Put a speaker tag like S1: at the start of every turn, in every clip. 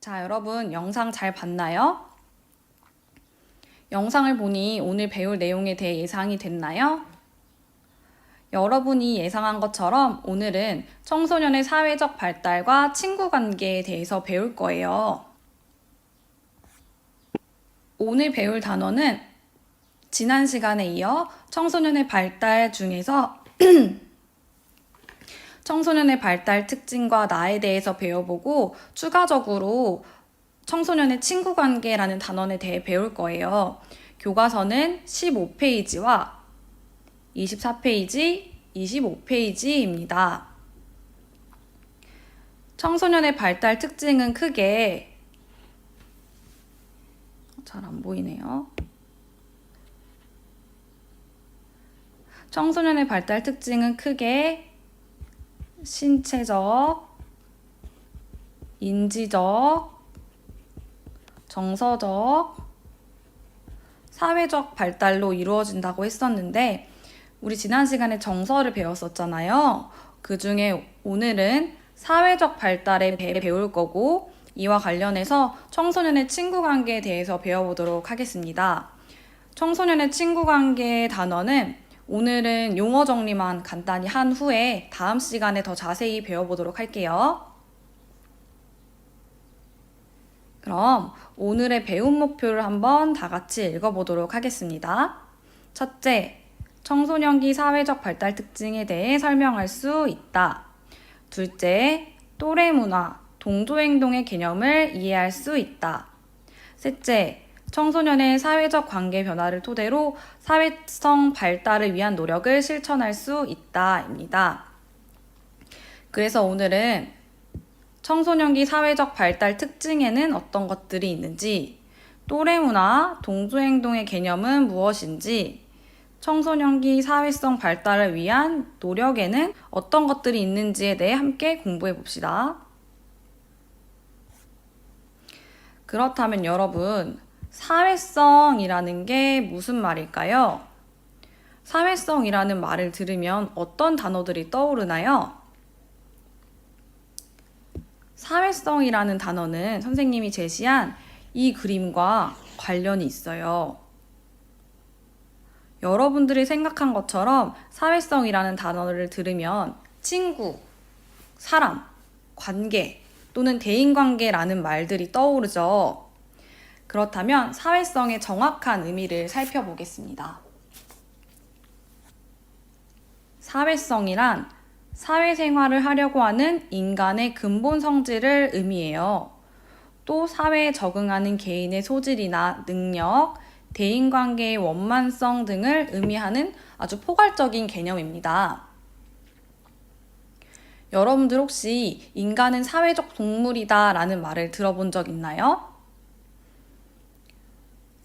S1: 자, 여러분 영상 잘 봤나요? 영상을 보니 오늘 배울 내용에 대해 예상이 됐나요? 여러분이 예상한 것처럼 오늘은 청소년의 사회적 발달과 친구 관계에 대해서 배울 거예요. 오늘 배울 단어는 지난 시간에 이어 청소년의 발달 중에서 청소년의 발달 특징과 나에 대해서 배워보고 추가적으로 청소년의 친구 관계라는 단원에 대해 배울 거예요. 교과서는 15페이지와 24페이지, 25페이지입니다. 청소년의 발달 특징은 크게 잘 안 보이네요. 청소년의 발달 특징은 크게 신체적, 인지적, 정서적, 사회적 발달로 이루어진다고 했었는데 우리 지난 시간에 정서를 배웠었잖아요. 그 중에 오늘은 사회적 발달에 대해 배울 거고 이와 관련해서 청소년의 친구 관계에 대해서 배워보도록 하겠습니다. 청소년의 친구 관계의 단어는 오늘은 용어 정리만 간단히 한 후에 다음 시간에 더 자세히 배워보도록 할게요. 그럼 오늘의 배움 목표를 한번 다 같이 읽어보도록 하겠습니다. 첫째, 청소년기 사회적 발달 특징에 대해 설명할 수 있다. 둘째, 또래 문화, 동조행동의 개념을 이해할 수 있다. 셋째, 청소년의 사회적 관계 변화를 토대로 사회성 발달을 위한 노력을 실천할 수 있다입니다. 그래서 오늘은 청소년기 사회적 발달 특징에는 어떤 것들이 있는지, 또래 문화, 동조행동의 개념은 무엇인지, 청소년기 사회성 발달을 위한 노력에는 어떤 것들이 있는지에 대해 함께 공부해 봅시다. 그렇다면 여러분, 사회성이라는 게 무슨 말일까요? 사회성이라는 말을 들으면 어떤 단어들이 떠오르나요? 사회성이라는 단어는 선생님이 제시한 이 그림과 관련이 있어요. 여러분들이 생각한 것처럼 사회성이라는 단어를 들으면 친구, 사람, 관계 또는 대인관계라는 말들이 떠오르죠. 그렇다면 사회성의 정확한 의미를 살펴보겠습니다. 사회성이란 사회생활을 하려고 하는 인간의 근본 성질을 의미해요. 또 사회에 적응하는 개인의 소질이나 능력, 대인관계의 원만성 등을 의미하는 아주 포괄적인 개념입니다. 여러분들 혹시 인간은 사회적 동물이다 라는 말을 들어본 적 있나요?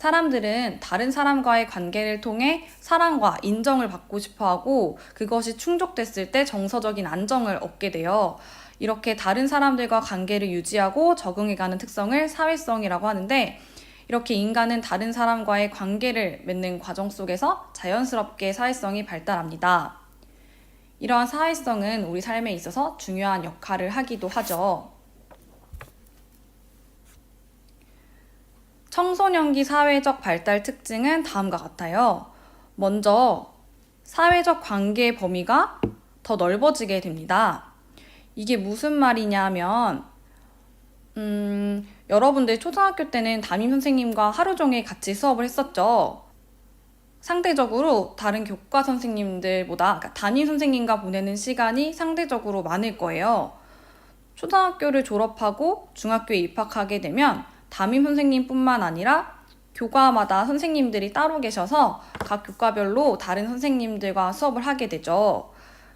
S1: 사람들은 다른 사람과의 관계를 통해 사랑과 인정을 받고 싶어 하고 그것이 충족됐을 때 정서적인 안정을 얻게 돼요. 이렇게 다른 사람들과 관계를 유지하고 적응해가는 특성을 사회성이라고 하는데 이렇게 인간은 다른 사람과의 관계를 맺는 과정 속에서 자연스럽게 사회성이 발달합니다. 이러한 사회성은 우리 삶에 있어서 중요한 역할을 하기도 하죠. 청소년기 사회적 발달 특징은 다음과 같아요. 먼저 사회적 관계의 범위가 더 넓어지게 됩니다. 이게 무슨 말이냐면 여러분들 초등학교 때는 담임 선생님과 하루 종일 같이 수업을 했었죠. 상대적으로 다른 교과 선생님들보다 그러니까 담임 선생님과 보내는 시간이 상대적으로 많을 거예요. 초등학교를 졸업하고 중학교에 입학하게 되면 담임 선생님뿐만 아니라 교과마다 선생님들이 따로 계셔서 각 교과별로 다른 선생님들과 수업을 하게 되죠.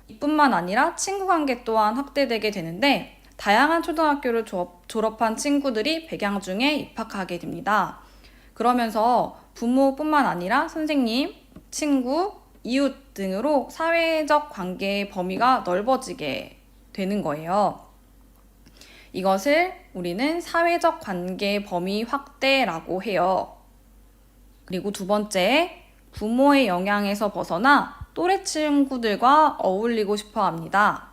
S1: 이뿐만 아니라 친구 관계 또한 확대되게 되는데 다양한 초등학교를 졸업한 친구들이 백양 중에 입학하게 됩니다. 그러면서 부모뿐만 아니라 선생님, 친구, 이웃 등으로 사회적 관계의 범위가 넓어지게 되는 거예요. 이것을 우리는 사회적 관계 범위 확대라고 해요. 그리고 두 번째, 부모의 영향에서 벗어나 또래 친구들과 어울리고 싶어 합니다.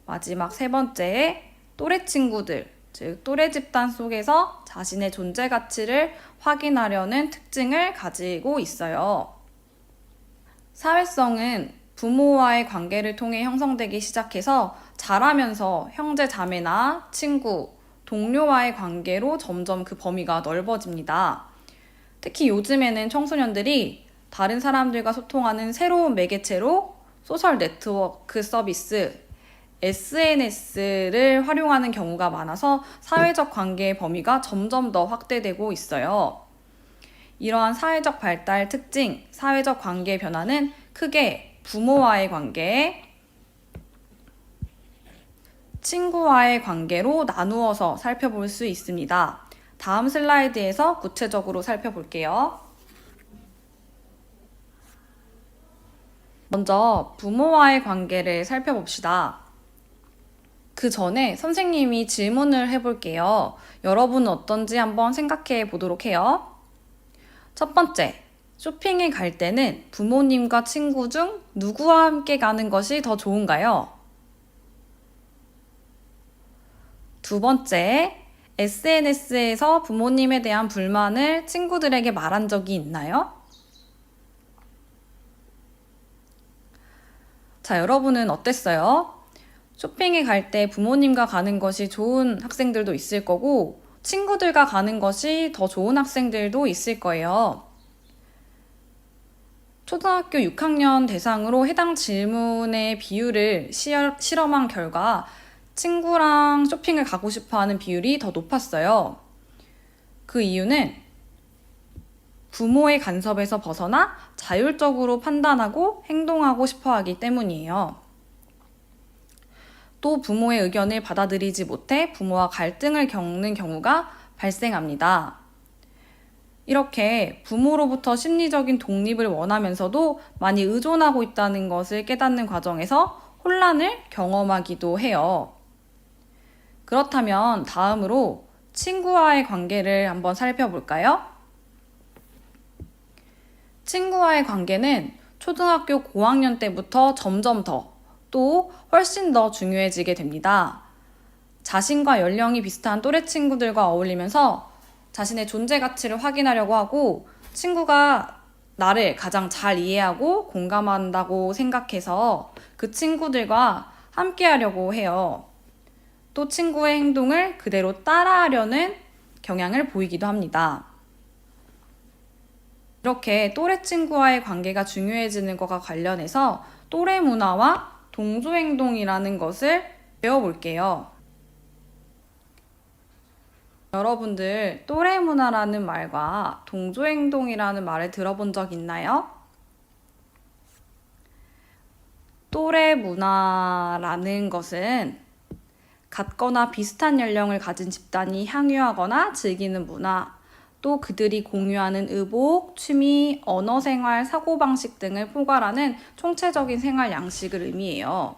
S1: 마지막 세 번째, 또래 친구들, 즉 또래 집단 속에서 자신의 존재 가치를 확인하려는 특징을 가지고 있어요. 사회성은 부모와의 관계를 통해 형성되기 시작해서 자라면서 형제 자매나 친구, 동료와의 관계로 점점 그 범위가 넓어집니다. 특히 요즘에는 청소년들이 다른 사람들과 소통하는 새로운 매개체로 소셜 네트워크 서비스, SNS를 활용하는 경우가 많아서 사회적 관계의 범위가 점점 더 확대되고 있어요. 이러한 사회적 발달 특징, 사회적 관계 변화는 크게 부모와의 관계, 친구와의 관계로 나누어서 살펴볼 수 있습니다. 다음 슬라이드에서 구체적으로 살펴볼게요. 먼저 부모와의 관계를 살펴봅시다. 그 전에 선생님이 질문을 해볼게요. 여러분은 어떤지 한번 생각해 보도록 해요. 첫 번째, 쇼핑에 갈 때는 부모님과 친구 중 누구와 함께 가는 것이 더 좋은가요? 두 번째, SNS에서 부모님에 대한 불만을 친구들에게 말한 적이 있나요? 자, 여러분은 어땠어요? 쇼핑에 갈 때 부모님과 가는 것이 좋은 학생들도 있을 거고, 친구들과 가는 것이 더 좋은 학생들도 있을 거예요. 초등학교 6학년 대상으로 해당 질문의 비율을 실험한 결과 친구랑 쇼핑을 가고 싶어 하는 비율이 더 높았어요. 그 이유는 부모의 간섭에서 벗어나 자율적으로 판단하고 행동하고 싶어 하기 때문이에요. 또 부모의 의견을 받아들이지 못해 부모와 갈등을 겪는 경우가 발생합니다. 이렇게 부모로부터 심리적인 독립을 원하면서도 많이 의존하고 있다는 것을 깨닫는 과정에서 혼란을 경험하기도 해요. 그렇다면 다음으로 친구와의 관계를 한번 살펴볼까요? 친구와의 관계는 초등학교 고학년 때부터 점점 또 훨씬 더 중요해지게 됩니다. 자신과 연령이 비슷한 또래 친구들과 어울리면서 자신의 존재 가치를 확인하려고 하고 친구가 나를 가장 잘 이해하고 공감한다고 생각해서 그 친구들과 함께 하려고 해요. 또 친구의 행동을 그대로 따라하려는 경향을 보이기도 합니다. 이렇게 또래 친구와의 관계가 중요해지는 것과 관련해서 또래 문화와 동조행동이라는 것을 배워볼게요. 여러분들 또래 문화라는 말과 동조행동이라는 말을 들어본 적 있나요? 또래 문화라는 것은 같거나 비슷한 연령을 가진 집단이 향유하거나 즐기는 문화, 또 그들이 공유하는 의복, 취미, 언어 생활, 사고방식 등을 포괄하는 총체적인 생활 양식을 의미해요.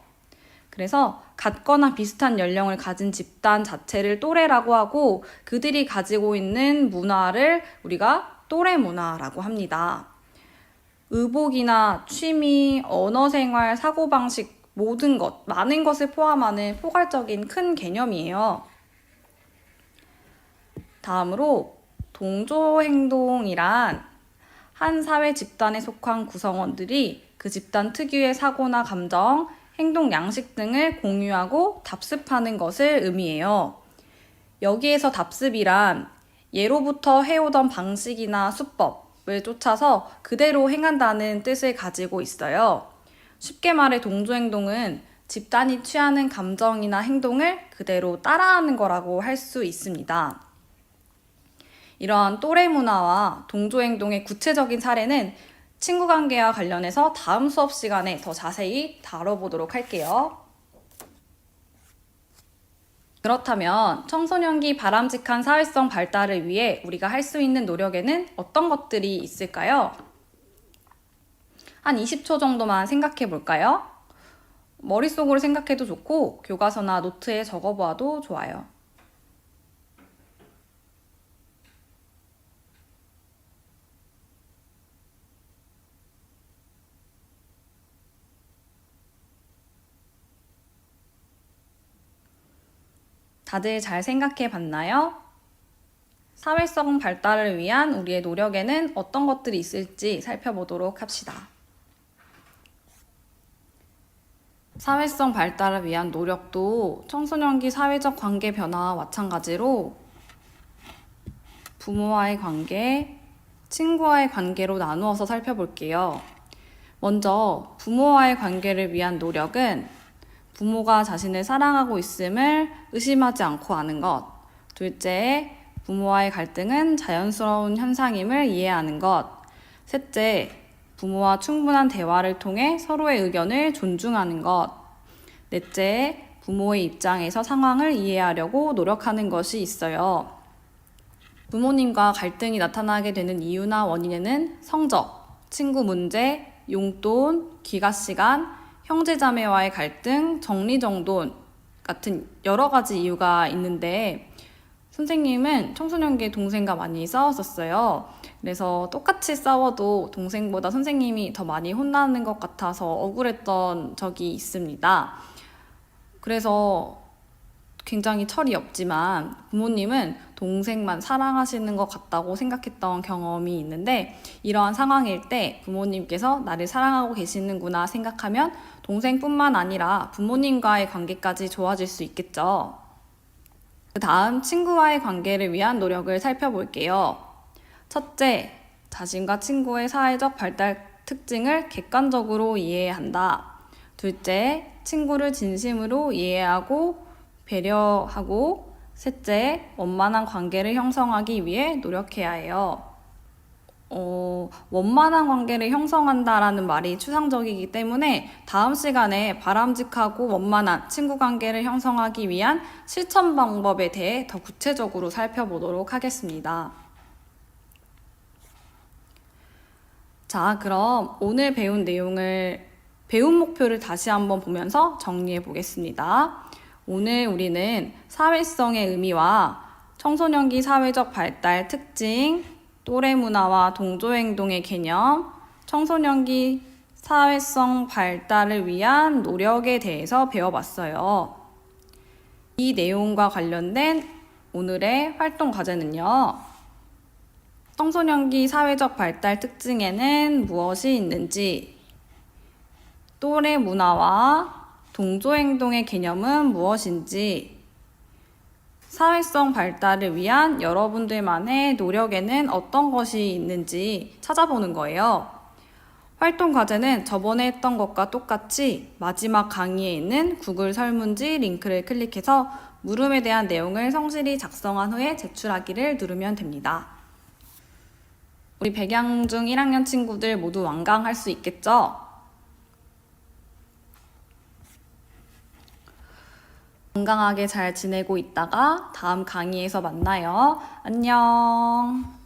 S1: 그래서 같거나 비슷한 연령을 가진 집단 자체를 또래라고 하고 그들이 가지고 있는 문화를 우리가 또래 문화라고 합니다. 의복이나 취미, 언어 생활, 사고방식 모든 것, 많은 것을 포함하는 포괄적인 큰 개념이에요. 다음으로 동조행동이란 한 사회 집단에 속한 구성원들이 그 집단 특유의 사고나 감정, 행동 양식 등을 공유하고 답습하는 것을 의미해요. 여기에서 답습이란 예로부터 해오던 방식이나 수법을 쫓아서 그대로 행한다는 뜻을 가지고 있어요. 쉽게 말해 동조행동은 집단이 취하는 감정이나 행동을 그대로 따라하는 거라고 할 수 있습니다. 이러한 또래 문화와 동조행동의 구체적인 사례는 친구 관계와 관련해서 다음 수업 시간에 더 자세히 다뤄보도록 할게요. 그렇다면 청소년기 바람직한 사회성 발달을 위해 우리가 할 수 있는 노력에는 어떤 것들이 있을까요? 한 20초 정도만 생각해 볼까요? 머릿속으로 생각해도 좋고 교과서나 노트에 적어보아도 좋아요. 다들 잘 생각해 봤나요? 사회성 발달을 위한 우리의 노력에는 어떤 것들이 있을지 살펴보도록 합시다. 사회성 발달을 위한 노력도 청소년기 사회적 관계 변화와 마찬가지로 부모와의 관계, 친구와의 관계로 나누어서 살펴볼게요. 먼저 부모와의 관계를 위한 노력은 부모가 자신을 사랑하고 있음을 의심하지 않고 아는 것. 둘째, 부모와의 갈등은 자연스러운 현상임을 이해하는 것. 셋째, 부모와 충분한 대화를 통해 서로의 의견을 존중하는 것. 넷째, 부모의 입장에서 상황을 이해하려고 노력하는 것이 있어요. 부모님과 갈등이 나타나게 되는 이유나 원인에는 성적, 친구 문제, 용돈, 귀가시간, 형제자매와의 갈등, 정리정돈 같은 여러 가지 이유가 있는데 선생님은 청소년기에 동생과 많이 싸웠었어요. 그래서 똑같이 싸워도 동생보다 선생님이 더 많이 혼나는 것 같아서 억울했던 적이 있습니다. 그래서 굉장히 철이 없지만 부모님은 동생만 사랑하시는 것 같다고 생각했던 경험이 있는데 이러한 상황일 때 부모님께서 나를 사랑하고 계시는구나 생각하면 동생뿐만 아니라 부모님과의 관계까지 좋아질 수 있겠죠. 그 다음 친구와의 관계를 위한 노력을 살펴볼게요. 첫째, 자신과 친구의 사회적 발달 특징을 객관적으로 이해한다. 둘째, 친구를 진심으로 이해하고 배려하고 셋째, 원만한 관계를 형성하기 위해 노력해야 해요. 원만한 관계를 형성한다라는 말이 추상적이기 때문에 다음 시간에 바람직하고 원만한 친구 관계를 형성하기 위한 실천 방법에 대해 더 구체적으로 살펴보도록 하겠습니다. 자, 그럼 오늘 배운 배운 목표를 다시 한번 보면서 정리해 보겠습니다. 오늘 우리는 사회성의 의미와 청소년기 사회적 발달 특징, 또래 문화와 동조행동의 개념, 청소년기 사회성 발달을 위한 노력에 대해서 배워봤어요. 이 내용과 관련된 오늘의 활동 과제는요. 청소년기 사회적 발달 특징에는 무엇이 있는지, 또래 문화와 동조행동의 개념은 무엇인지, 사회성 발달을 위한 여러분들만의 노력에는 어떤 것이 있는지 찾아보는 거예요. 활동 과제는 저번에 했던 것과 똑같이 마지막 강의에 있는 구글 설문지 링크를 클릭해서 물음에 대한 내용을 성실히 작성한 후에 제출하기를 누르면 됩니다. 우리 백양중 1학년 친구들 모두 완강할 수 있겠죠? 건강하게 잘 지내고 있다가 다음 강의에서 만나요. 안녕.